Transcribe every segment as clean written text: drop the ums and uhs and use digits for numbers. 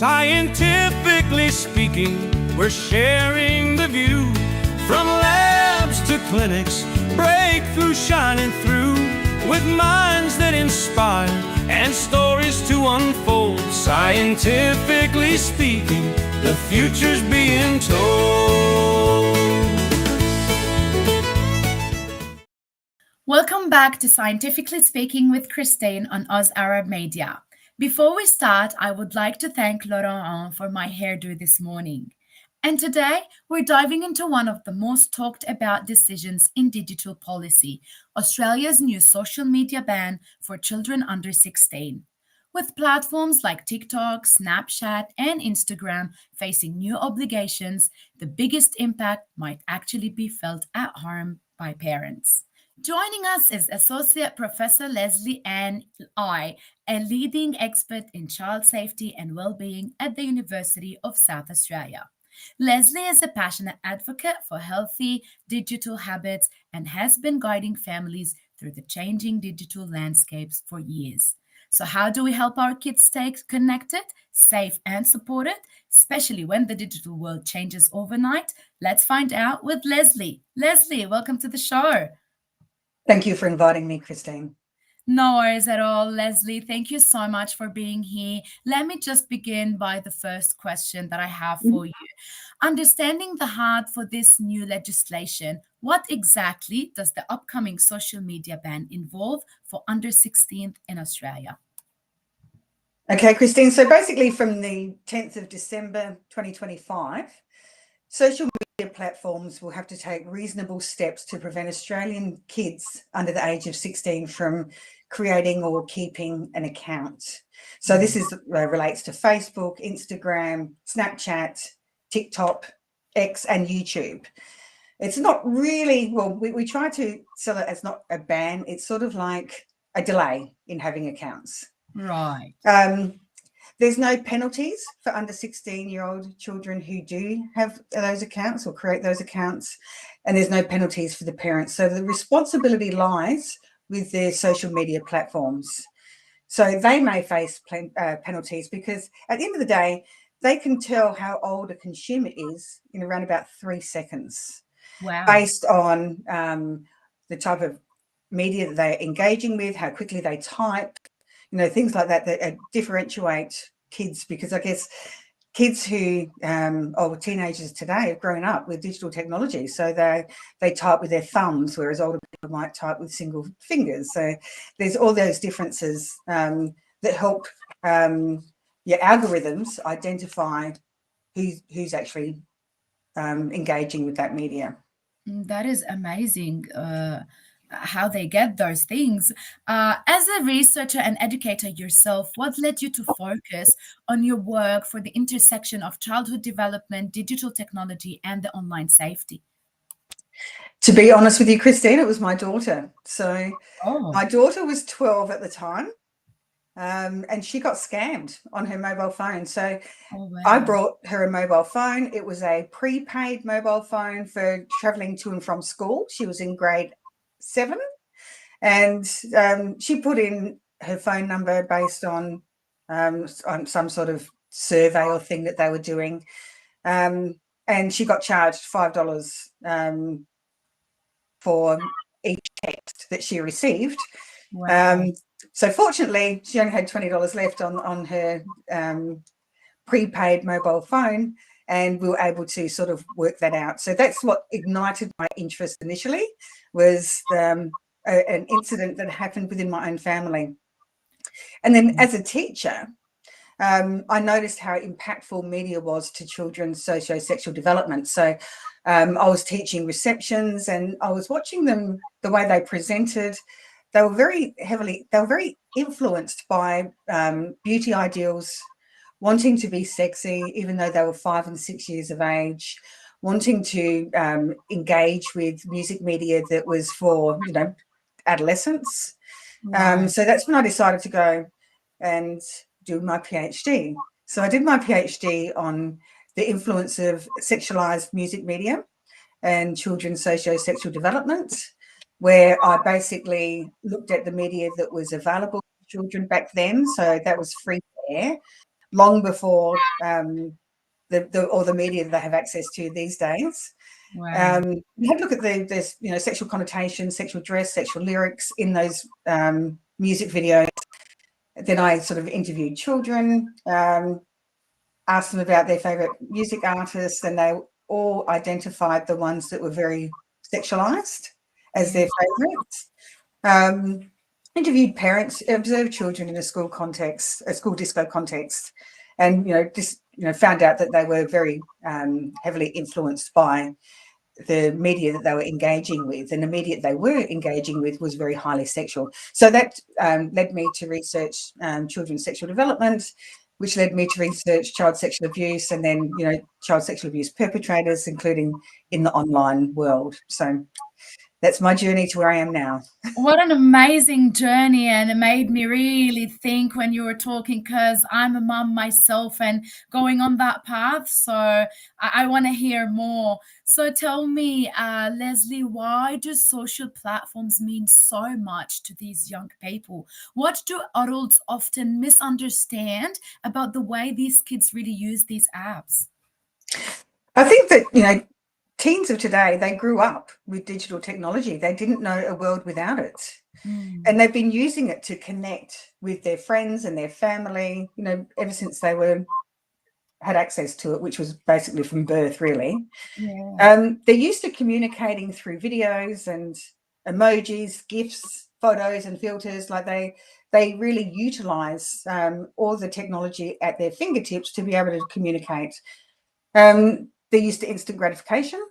Scientifically speaking, we're sharing the view. From labs to clinics, breakthrough shining through, with minds that inspire and stories to unfold. Scientifically speaking, the future's being told. Welcome back to Scientifically Speaking with Christine on Oz Arab Media. Before we start, I would like to thank Lesley-Ann for my hairdo this morning. And today, we're diving into one of the most talked about decisions in digital policy, Australia's new social media ban for children under 16. With platforms like TikTok, Snapchat, and Instagram facing new obligations, the biggest impact might actually be felt at home by parents. Joining us is Associate Professor Lesley-Anne Ey, a leading expert in child safety and wellbeing at the University of South Australia. Lesley is a passionate advocate for healthy digital habits and has been guiding families through the changing digital landscapes for years. So how do we help our kids stay connected, safe, and supported, especially when the digital world changes overnight? Let's find out with Lesley. Lesley, welcome to the show. Thank you for inviting me, Christine. No worries at all, Lesley. Thank you so much for being here. Let me just begin by the first question that I have for you. Understanding the heart for this new legislation, what exactly does the upcoming social media ban involve for under 16 in Australia? Okay, Christine. So basically from the 10th of December 2025, social media platforms will have to take reasonable steps to prevent Australian kids under the age of 16 from creating or keeping an account. So this relates to Facebook, Instagram, Snapchat, TikTok, X, and YouTube. It's not really, well, we try to sell it as not a ban. It's sort of like a delay in having accounts. Right. There's no penalties for under 16-year-old children who do have those accounts or create those accounts, and there's no penalties for the parents. So the responsibility lies with their social media platforms. So they may face penalties because at the end of the day, they can tell how old a consumer is in around about 3 seconds. Wow. Based on the type of media that they're engaging with, how quickly they type, things like that differentiate kids, because I guess kids who or teenagers today have grown up with digital technology, so they type with their thumbs, whereas older people might type with single fingers. So there's all those differences that help your algorithms identify who's actually engaging with that media. That is amazing. How they get those things. As a researcher and educator yourself, what led you to focus on your work for the intersection of childhood development, digital technology, and the online safety? To be honest with you, Christine, it was my daughter. So my daughter was 12 at the time, and she got scammed on her mobile phone. So I brought her a mobile phone. It was a prepaid mobile phone for traveling to and from school. She was in grade 7, and she put in her phone number based on some sort of survey or thing that they were doing, and she got charged $5 for each text that she received. Wow. So fortunately, she only had $20 left on her prepaid mobile phone, and we were able to sort of work that out. So that's what ignited my interest initially, was an incident that happened within my own family. And then as a teacher, I noticed how impactful media was to children's socio-sexual development. So I was teaching receptions, and I was watching them, the way they presented. They were very influenced by beauty ideals, wanting to be sexy, even though they were 5 and 6 years of age, wanting to engage with music media that was for, adolescents. So that's when I decided to go and do my PhD. So I did my PhD on the influence of sexualized music media and children's socio-sexual development, where I basically looked at the media that was available to children back then. So that was free to air. long before all the media they have access to these days. Wow. We had a look at the sexual connotations, sexual dress, sexual lyrics in those music videos. Then I sort of interviewed children, asked them about their favourite music artists, and they all identified the ones that were very sexualised as their favourites. Interviewed parents, observed children in a school context, a school disco context, and found out that they were very heavily influenced by the media that they were engaging with, and the media they were engaging with was very highly sexual. So that led me to research children's sexual development, which led me to research child sexual abuse, and then child sexual abuse perpetrators, including in the online world. So that's my journey to where I am now. What an amazing journey, and it made me really think when you were talking, because I'm a mum myself and going on that path, so I want to hear more. So tell me, Lesley, why do social platforms mean so much to these young people? What do adults often misunderstand about the way these kids really use these apps? I think that teens of today, they grew up with digital technology. They didn't know a world without it. And they've been using it to connect with their friends and their family, ever since they had access to it, which was basically from birth, really. Yeah. They're used to communicating through videos and emojis, GIFs, photos and filters. Like they really utilize all the technology at their fingertips to be able to communicate. They're used to instant gratification.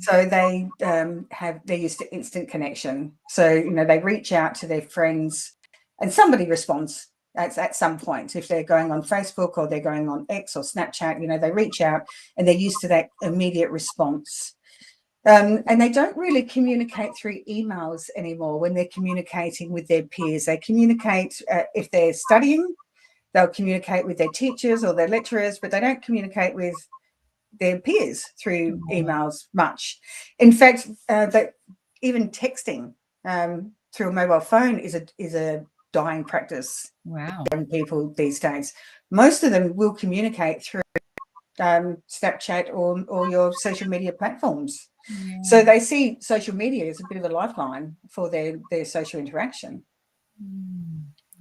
So they're used to instant connection. So, they reach out to their friends and somebody responds at some point. If they're going on Facebook or they're going on X or Snapchat, they reach out and they're used to that immediate response. And they don't really communicate through emails anymore when they're communicating with their peers. They communicate, if they're studying, they'll communicate with their teachers or their lecturers, but they don't communicate with their peers through emails much. In fact, that even texting through a mobile phone is a dying practice. Wow. Young people these days, most of them will communicate through Snapchat or your social media platforms. So they see social media as a bit of a lifeline for their social interaction.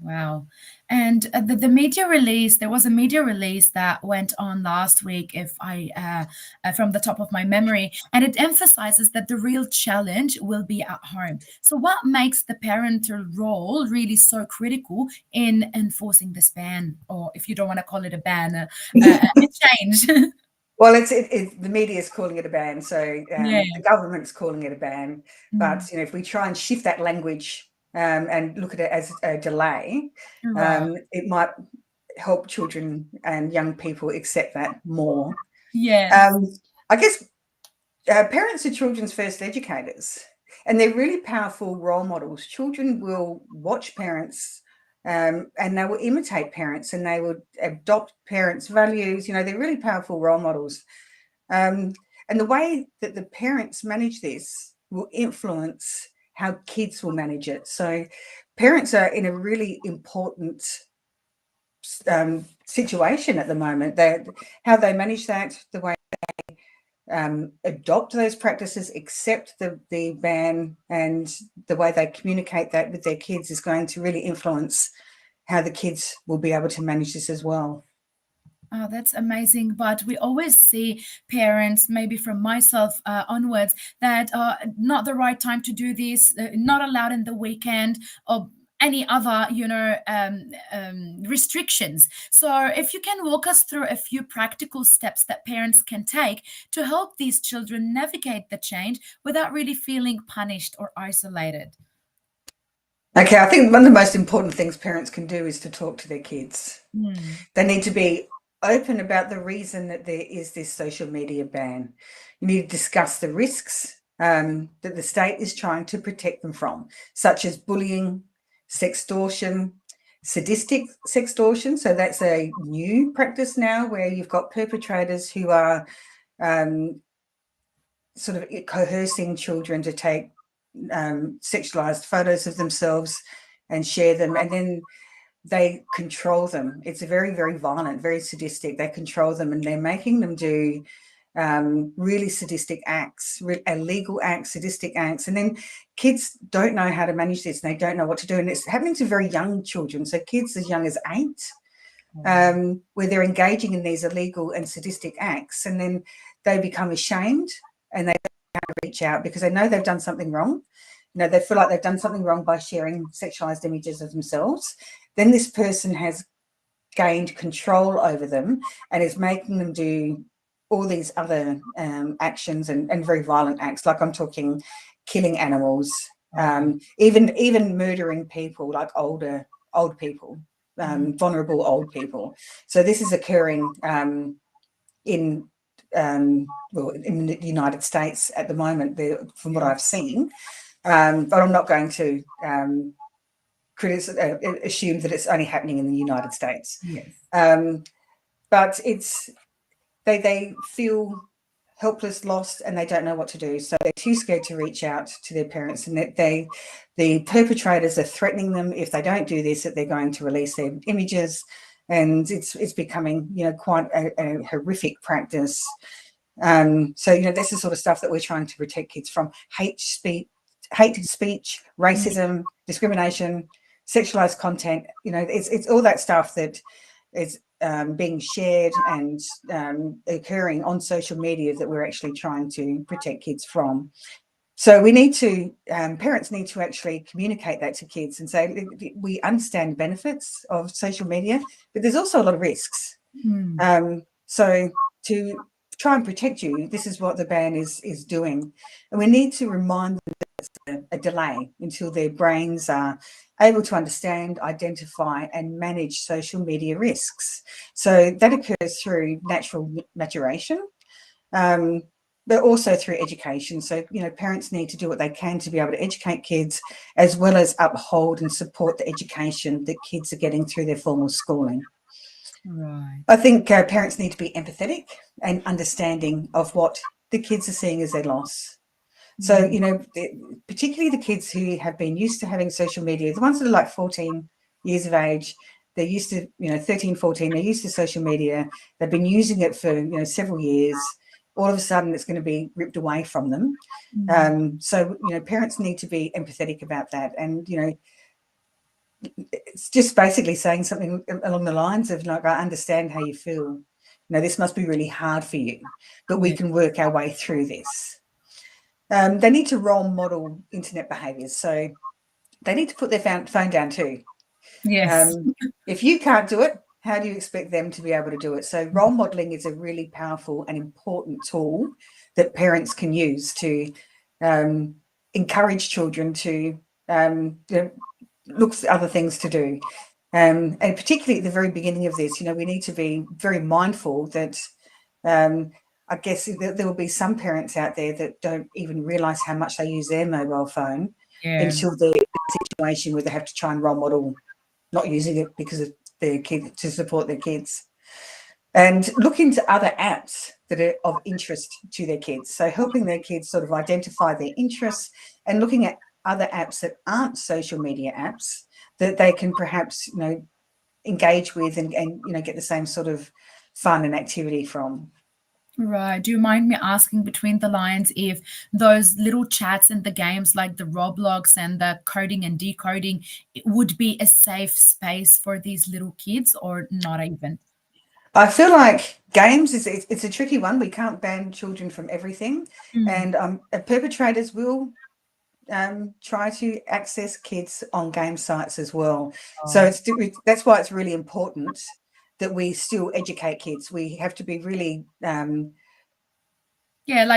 Wow. And the media release, there was a media release that went on last week, if I from the top of my memory, and it emphasizes that the real challenge will be at home. So what makes the parental role really so critical in enforcing this ban, or if you don't want to call it a ban, a change? Well, the media is calling it a ban, so Yeah. the government's calling it a ban. But if we try and shift that language and look at it as a delay, Right. it might help children and young people accept that more. Yes. I guess parents are children's first educators, and they're really powerful role models. Children will watch parents and they will imitate parents, and they will adopt parents' values. They're really powerful role models. And the way that the parents manage this will influence how kids will manage it. So parents are in a really important situation at the moment. How they manage that, the way they adopt those practices, accept the ban, and the way they communicate that with their kids is going to really influence how the kids will be able to manage this as well. Oh, that's amazing. But we always see parents, maybe from myself onwards, that not the right time to do this, not allowed in the weekend, or any other, restrictions. So if you can walk us through a few practical steps that parents can take to help these children navigate the change without really feeling punished or isolated. Okay, I think one of the most important things parents can do is to talk to their kids. They need to be open about the reason that there is this social media ban. You need to discuss the risks that the state is trying to protect them from, such as bullying, sextortion, sadistic sextortion. So that's a new practice now, where you've got perpetrators who are sort of coercing children to take sexualized photos of themselves and share them. And then they control them. It's a very, very violent, very sadistic. They control them, and they're making them do really sadistic acts, illegal acts, sadistic acts. And then kids don't know how to manage this, and they don't know what to do. And it's happening to very young children. So kids as young as 8, where they're engaging in these illegal and sadistic acts, and then they become ashamed and they don't know how to reach out because they know they've done something wrong. They feel like they've done something wrong by sharing sexualized images of themselves. Then this person has gained control over them and is making them do all these other actions and very violent acts. Like I'm talking killing animals, even murdering people, like old people, vulnerable old people. So this is occurring in the United States at the moment, from what I've seen. But I'm not going to assume that it's only happening in the United States. Yes. But they feel helpless, lost, and they don't know what to do. So they're too scared to reach out to their parents, and that the perpetrators are threatening them if they don't do this, that they're going to release their images, and it's becoming quite a horrific practice. So that's the sort of stuff that we're trying to protect kids from: hate speech, racism, discrimination, sexualized content. It's all that stuff that is being shared and occurring on social media that we're actually trying to protect kids from. So we need to, parents need to actually communicate that to kids and say, we understand benefits of social media, but there's also a lot of risks. So to try and protect you, this is what the ban is doing. And we need to remind them that it's a delay until their brains are able to understand, identify, and manage social media risks. So that occurs through natural maturation, but also through education. So, parents need to do what they can to be able to educate kids, as well as uphold and support the education that kids are getting through their formal schooling. Right. I think parents need to be empathetic and understanding of what the kids are seeing as their loss. So, particularly the kids who have been used to having social media, the ones that are like 14 years of age, they're used to, 13, 14, they're used to social media. They've been using it for, several years. All of a sudden, it's going to be ripped away from them. So, parents need to be empathetic about that. And, it's just basically saying something along the lines of, like, I understand how you feel. This must be really hard for you, but we can work our way through this. They need to role model internet behaviours. So they need to put their phone down too. Yes. If you can't do it, how do you expect them to be able to do it? So role modelling is a really powerful and important tool that parents can use to encourage children to look for other things to do. And particularly at the very beginning of this, we need to be very mindful that I guess there will be some parents out there that don't even realise how much they use their mobile phone until they're in a situation where they have to try and role model not using it because of their kids, to support their kids. And look into other apps that are of interest to their kids. So helping their kids sort of identify their interests and looking at other apps that aren't social media apps that they can perhaps, engage with and get the same sort of fun and activity from. Right. Do you mind me asking between the lines if those little chats in the games like the Roblox and the coding and decoding, it would be a safe space for these little kids or not even? I feel like games it's a tricky one. We can't ban children from everything, and perpetrators will try to access kids on game sites as well. So that's why it's really important that we still educate kids. We have to be really like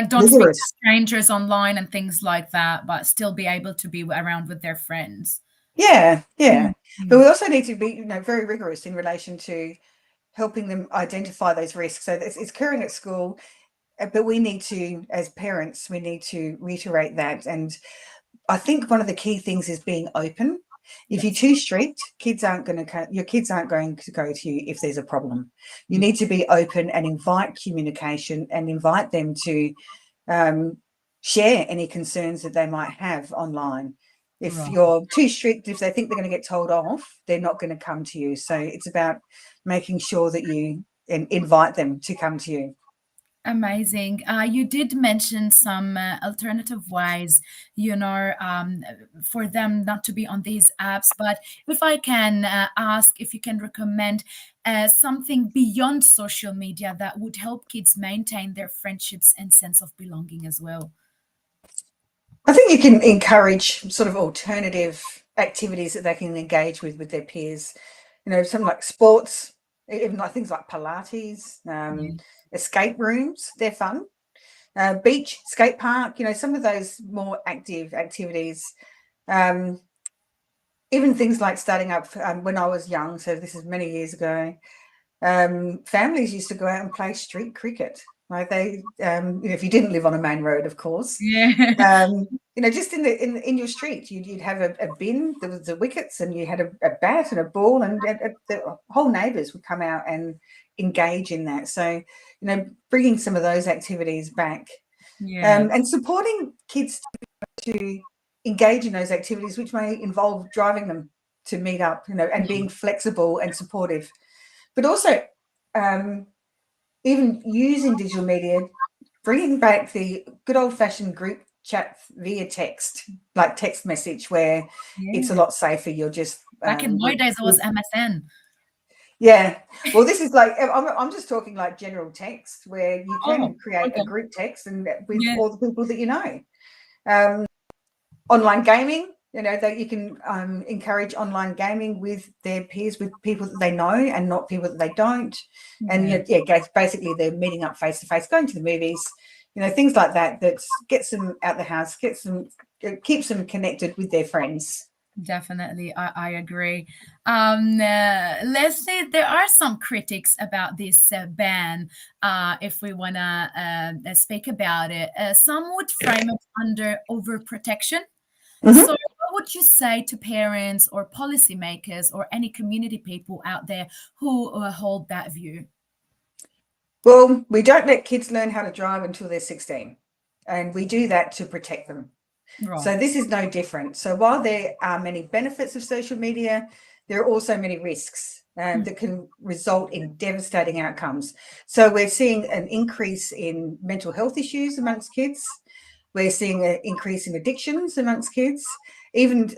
don't speak to strangers online and things like that, but still be able to be around with their friends. Yeah. But we also need to be very rigorous in relation to helping them identify those risks. So it's occurring at school, but we need to, as parents, we need to reiterate that. And I think one of the key things is being open. If you're too strict, your kids aren't going to go to you if there's a problem. You need to be open and invite communication and invite them to share any concerns that they might have online. If Right. you're too strict, if they think they're going to get told off, they're not going to come to you. So it's about making sure that you invite them to come to you. Amazing. You did mention some alternative ways, for them not to be on these apps. But if I can ask if you can recommend something beyond social media that would help kids maintain their friendships and sense of belonging as well. I think you can encourage sort of alternative activities that they can engage with their peers. Something like sports, even like things like Pilates, escape rooms, they're fun. Beach, skate park, some of those more active activities. Even things like starting up when I was young, so this is many years ago, families used to go out and play street cricket. Like they, if you didn't live on a main road, of course, Yeah. just in your street, you'd have a bin. There was the wickets, and you had a bat and a ball, and the whole neighbours would come out and engage in that. So, bringing some of those activities back, Yeah. and supporting kids to engage in those activities, which may involve driving them to meet up, and being flexible and supportive, but also even using digital media, bringing back the good old-fashioned group chat via text, like text message, where it's a lot safer. You're just Back in my days, it was MSN. yeah. Well, this is like I'm just talking like general text, where you can create okay. a group text and with Yeah. all the people that you know. Online gaming, that you can encourage online gaming with their peers, with people that they know and not people that they don't. And basically they're meeting up face to face, going to the movies, things like that, that gets them out the house, keeps them connected with their friends. Definitely, I agree. Leslie, there are some critics about this ban. If we want to speak about it, some would frame it under overprotection. So, what would you say to parents or policymakers or any community people out there who hold that view? Well, we don't let kids learn how to drive until they're 16, and we do that to protect them. Right. So this is no different. So while there are many benefits of social media, there are also many risks that can result in devastating outcomes. So we're seeing an increase in mental health issues amongst kids. We're seeing an increase in addictions amongst kids. Even,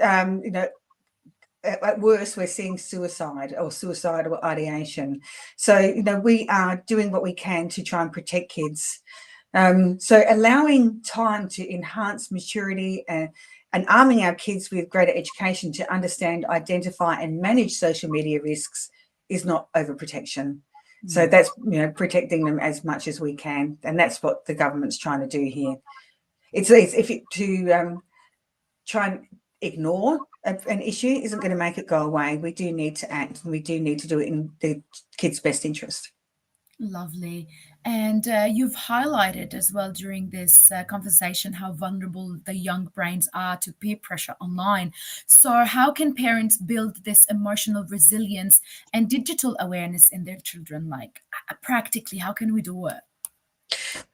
at worst, we're seeing suicide or suicidal ideation. So, we are doing what we can to try and protect kids. So allowing time to enhance maturity and arming our kids with greater education to understand, identify and manage social media risks is not overprotection. So that's, protecting them as much as we can. And that's what the government's trying to do here. It's to try and ignore an issue isn't going to make it go away. We do need to act, and we do need to do it in the kids' best interest. Lovely. And you've highlighted as well during this conversation how vulnerable the young brains are to peer pressure online. So, how can parents build this emotional resilience and digital awareness in their children? Like, practically, how can we do it?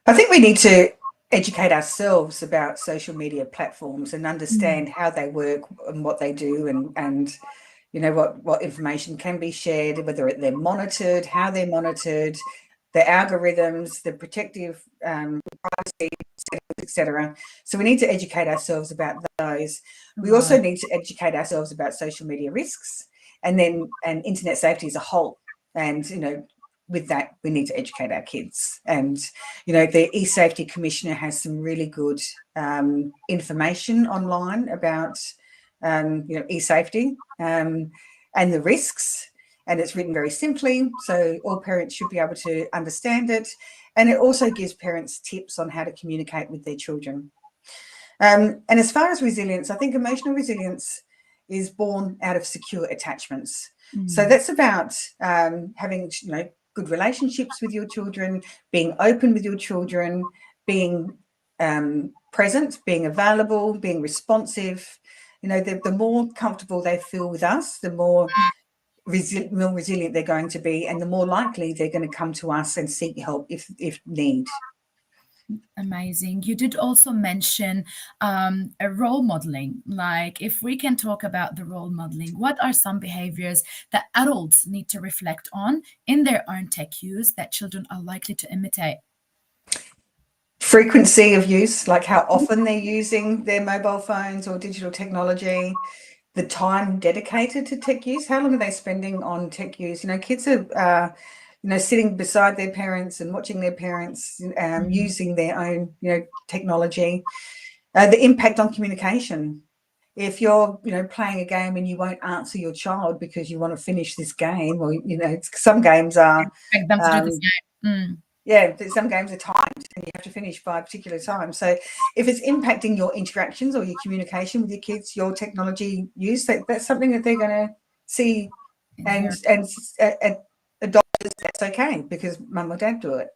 I think we need to educate ourselves about social media platforms and understand how they work and what they do, and what information can be shared, whether they're monitored, how they're monitored, the algorithms, the protective privacy, etc. So we need to educate ourselves about those. We also need to educate ourselves about social media risks, and internet safety as a whole. And with that, we need to educate our kids. And the eSafety Commissioner has some really good information online about eSafety and the risks, and it's written very simply, so all parents should be able to understand it. And it also gives parents tips on how to communicate with their children. And as far as resilience, I think emotional resilience is born out of secure attachments. So that's about having good relationships with your children, being open with your children, being present, being available, being responsive. The more comfortable they feel with us, the more resilient they're going to be, and the more likely they're going to come to us and seek help if need. Amazing. You did also mention a role modeling. Like, if we can talk about the role modeling, what are some behaviors that adults need to reflect on in their own tech use that children are likely to imitate? Frequency of use, like how often they're using their mobile phones or digital technology, the time dedicated to tech use, how long are they spending on tech use? Kids are, sitting beside their parents and watching their parents using their own, technology. The impact on communication. If you're, playing a game and you won't answer your child because you want to finish this game, or, some games are, Expect them to do the same. some games are timed and you have to finish by a particular time. So if it's impacting your interactions or your communication with your kids, your technology use, that's something that they're going to see and adopt as that's okay because mum or dad do it.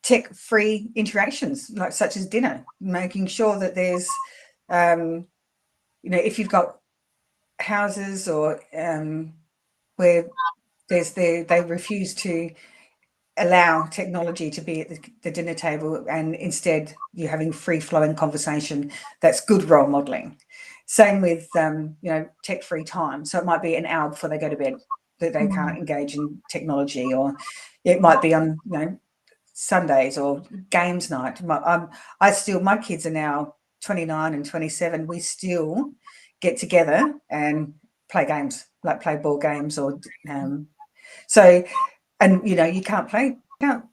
Tech-free interactions, like such as dinner, making sure that there's, if you've got houses or where they refuse to allow technology to be at the dinner table, and instead you're having free-flowing conversation, that's good role modeling. Same with tech-free time. So it might be an hour before they go to bed that they can't engage in technology, or it might be on Sundays or games night. My kids are now 29 and 27. We still get together and play games, like play ball games, or you can't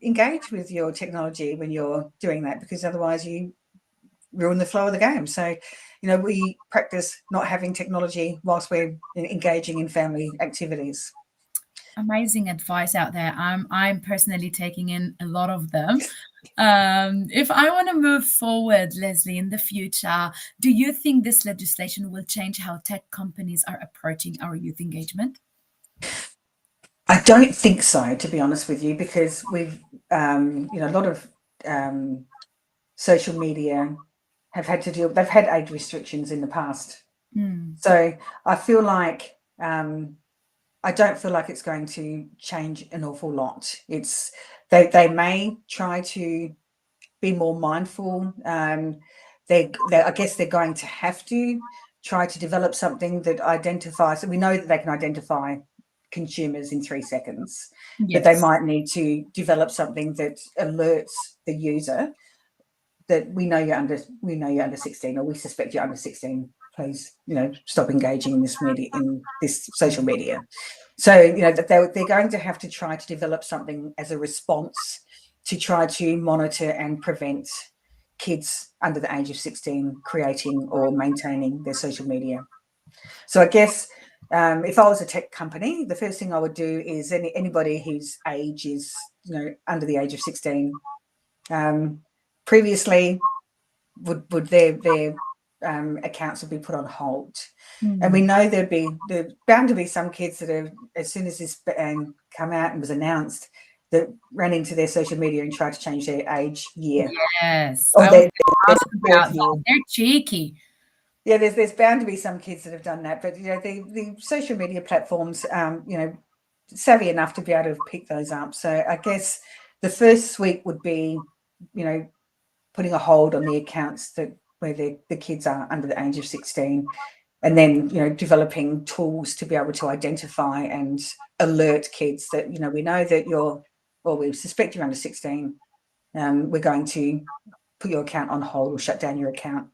engage with your technology when you're doing that, because otherwise you ruin the flow of the game. So, we practice not having technology whilst we're engaging in family activities. Amazing advice out there. I'm personally taking in a lot of them. If I want to move forward, Lesley, in the future, do you think this legislation will change how tech companies are approaching our youth engagement? I don't think so, to be honest with you, because we've, a lot of social media they've had age restrictions in the past. So I feel like, I don't feel like it's going to change an awful lot. They may try to be more mindful. I guess they're going to have to try to develop something that identifies. So we know that they can identify consumers in 3 seconds, but they might need to develop something that alerts the user that we know you're under 16, or we suspect you're under 16. Please, stop engaging in this media, in this social media. So, that they're going to have to try to develop something as a response to try to monitor and prevent kids under the age of 16 creating or maintaining their social media. So I guess if I was a tech company, the first thing I would do is anybody whose age is, under the age of 16, previously would their accounts would be put on hold. And we know there's bound to be some kids that have, as soon as this come out and was announced, that ran into their social media and tried to change their age year. Yes. Or They're cheeky. Yeah, there's bound to be some kids that have done that, but the social media platforms, savvy enough to be able to pick those up. So I guess the first sweep would be, putting a hold on the accounts where the kids are under the age of 16, and then developing tools to be able to identify and alert kids that we know that we suspect you're under 16. We're going to put your account on hold or shut down your account.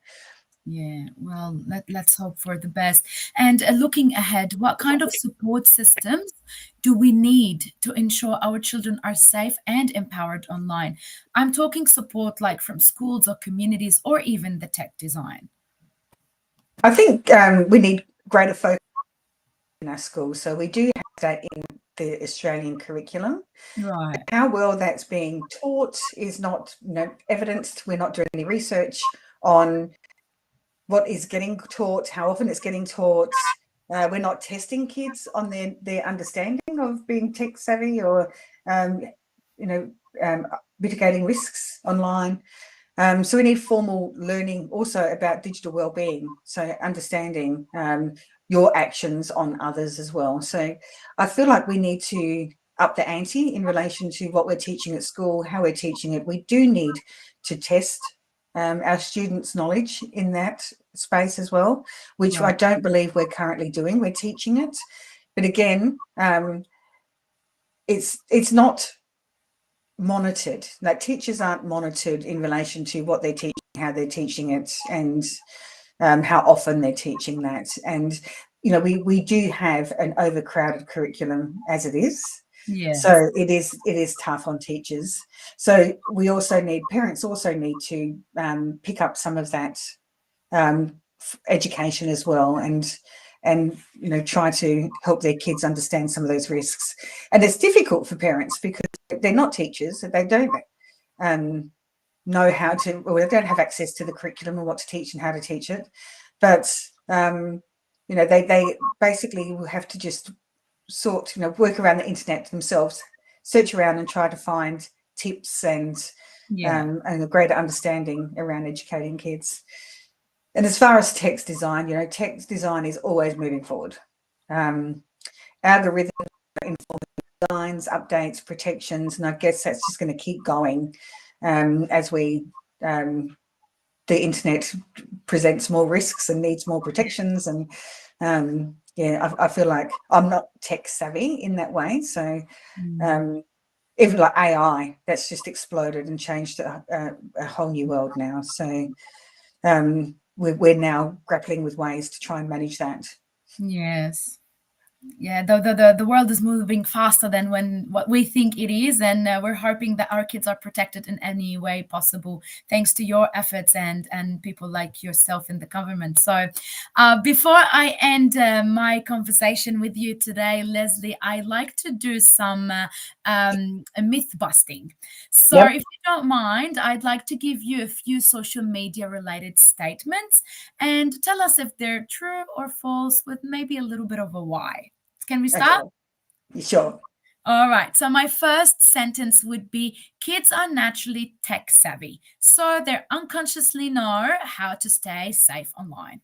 Yeah, well, let's hope for the best. And looking ahead, what kind of support systems do we need to ensure our children are safe and empowered online? I'm talking support like from schools or communities, or even the tech design. I think we need greater focus in our schools. So we do have that in the Australian curriculum. Right. How well that's being taught is not evidenced. We're not doing any research on what is getting taught, how often it's getting taught. We're not testing kids on their understanding of being tech savvy or, mitigating risks online. So we need formal learning also about digital wellbeing, so understanding your actions on others as well. So I feel like we need to up the ante in relation to what we're teaching at school, how we're teaching it. We do need to test our students' knowledge in that space as well, which I don't believe we're currently doing. We're teaching it, but again, it's not monitored. Like, teachers aren't monitored in relation to what they're teaching, how they're teaching it, and how often they're teaching that. And we do have an overcrowded curriculum as it is. Yeah. So it is tough on teachers. So parents also need to pick up some of that education as well, and try to help their kids understand some of those risks. And it's difficult for parents because they're not teachers, so they don't know how to, or they don't have access to the curriculum and what to teach and how to teach it. But they basically will have to just work around the internet themselves, search around and try to find tips and a greater understanding around educating kids. And as far as text design, text design is always moving forward. Algorithms, designs, updates, protections, and I guess that's just going to keep going as the internet presents more risks and needs more protections. And I feel like I'm not tech savvy in that way. So even like AI, that's just exploded and changed a whole new world now. So we're now grappling with ways to try and manage that. Yes. Yeah, the world is moving faster than what we think it is, and we're hoping that our kids are protected in any way possible, thanks to your efforts and people like yourself in the government. So before I end my conversation with you today, Lesley, I'd like to do some myth busting. So if you don't mind, I'd like to give you a few social media related statements and tell us if they're true or false, with maybe a little bit of a why. Can we start? Okay. Sure. All right. So my first sentence would be, kids are naturally tech savvy, so they unconsciously know how to stay safe online.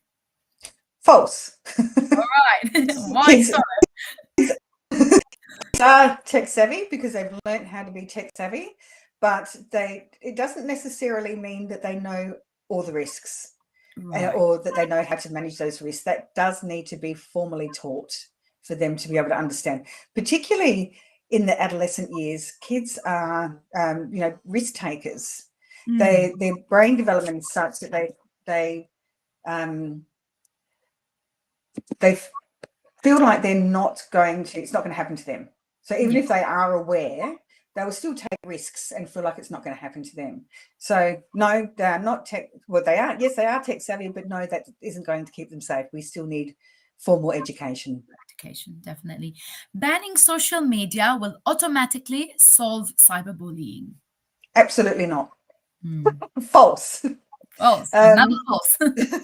False. All right. Why so? Kids are tech savvy because they've learned how to be tech savvy, but it doesn't necessarily mean that they know all the risks or that they know how to manage those risks. That does need to be formally taught for them to be able to understand, particularly in the adolescent years. Kids are, risk takers. Their brain development is such that they feel like they're not going to, it's not going to happen to them. So even if they are aware, they will still take risks and feel like it's not going to happen to them. So no, they're not tech. Well, they are. Yes, they are tech savvy, but no, that isn't going to keep them safe. We still need formal education. Definitely. Banning social media will automatically solve cyberbullying. Absolutely not. False. False. Another false.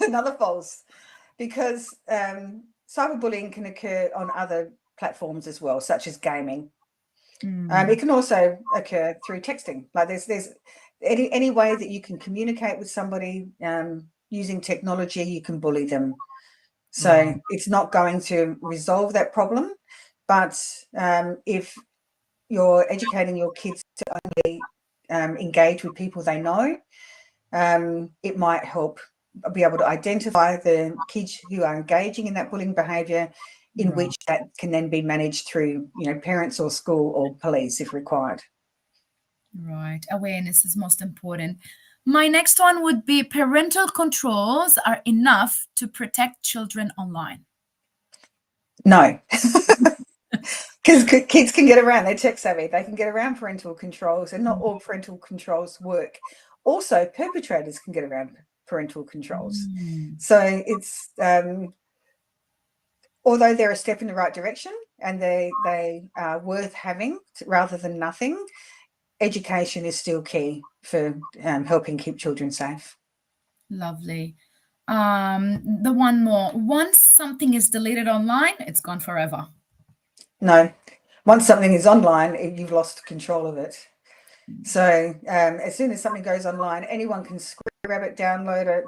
Another false. Because cyberbullying can occur on other platforms as well, such as gaming. It can also occur through texting. Like there's any way that you can communicate with somebody using technology, you can bully them. So it's not going to resolve that problem. But if you're educating your kids to only engage with people they know, it might help be able to identify the kids who are engaging in that bullying behaviour, in which that can then be managed through, parents or school or police if required. Right. Awareness is most important. My next one would be, parental controls are enough to protect children online. No, because kids can get around. They're tech savvy. They can get around parental controls, and not all parental controls work. Also, perpetrators can get around parental controls. So it's, although they're a step in the right direction and they are worth having rather than nothing, education is still key for helping keep children safe. Lovely. The one more. Once something is deleted online, it's gone forever. No. Once something is online, you've lost control of it. So as soon as something goes online, anyone can grab it, download it,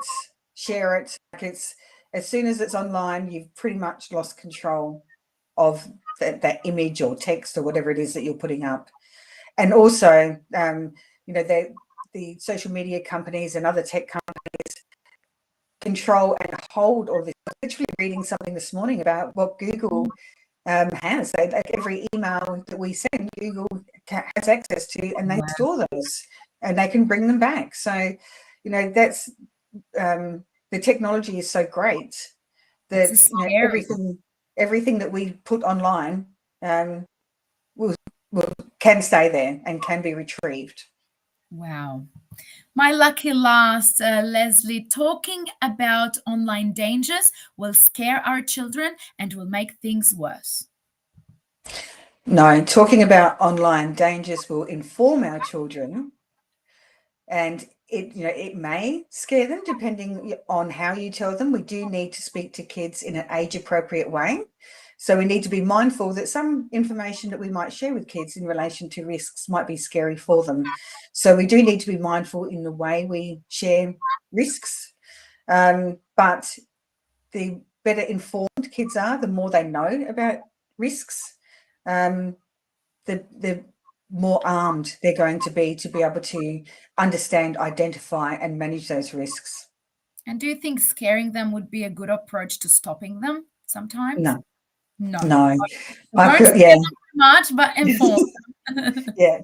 share it. As soon as it's online, you've pretty much lost control of that image or text or whatever it is that you're putting up. And also, the social media companies and other tech companies control and hold all this. I was literally reading something this morning about what Google has. Like every email that we send, Google has access to, and they store those, and they can bring them back. So, that's the technology is so great that everything that we put online can stay there and can be retrieved. Wow. My lucky last, Lesley, talking about online dangers will scare our children and will make things worse. No, talking about online dangers will inform our children, and it may scare them depending on how you tell them. We do need to speak to kids in an age-appropriate way. So we need to be mindful that some information that we might share with kids in relation to risks might be scary for them. So we do need to be mindful in the way we share risks. But the better informed kids are, the more they know about risks, the more armed they're going to be able to understand, identify, and manage those risks. And do you think scaring them would be a good approach to stopping them sometimes? No. No. Yeah. Much, but inform. Yeah.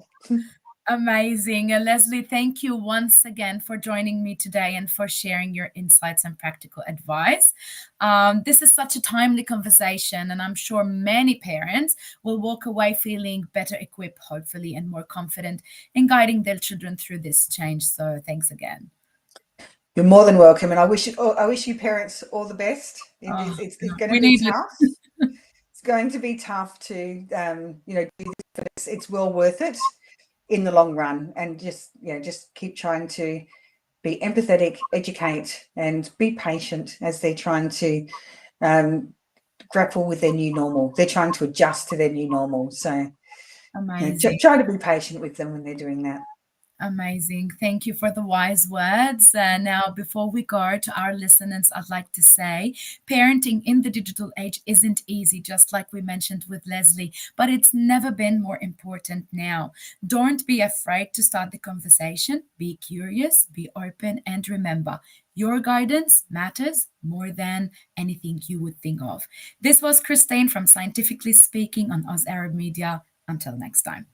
Amazing. Lesley, thank you once again for joining me today and for sharing your insights and practical advice. This is such a timely conversation, and I'm sure many parents will walk away feeling better equipped, hopefully, and more confident in guiding their children through this change. So thanks again. You're more than welcome, and I wish you parents all the best. It's going to be tough. It's going to be tough to do this, but it's well worth it in the long run. And just keep trying to be empathetic, educate, and be patient as they're trying to grapple with their new normal. They're trying to adjust to their new normal. So try to be patient with them when they're doing that. Amazing. Thank you for the wise words. Now, before we go to our listeners, I'd like to say parenting in the digital age isn't easy, just like we mentioned with Lesley, but it's never been more important now. Don't be afraid to start the conversation. Be curious, be open, and remember, your guidance matters more than anything you would think of. This was Christine from Scientifically Speaking on Oz Arab Media. Until next time.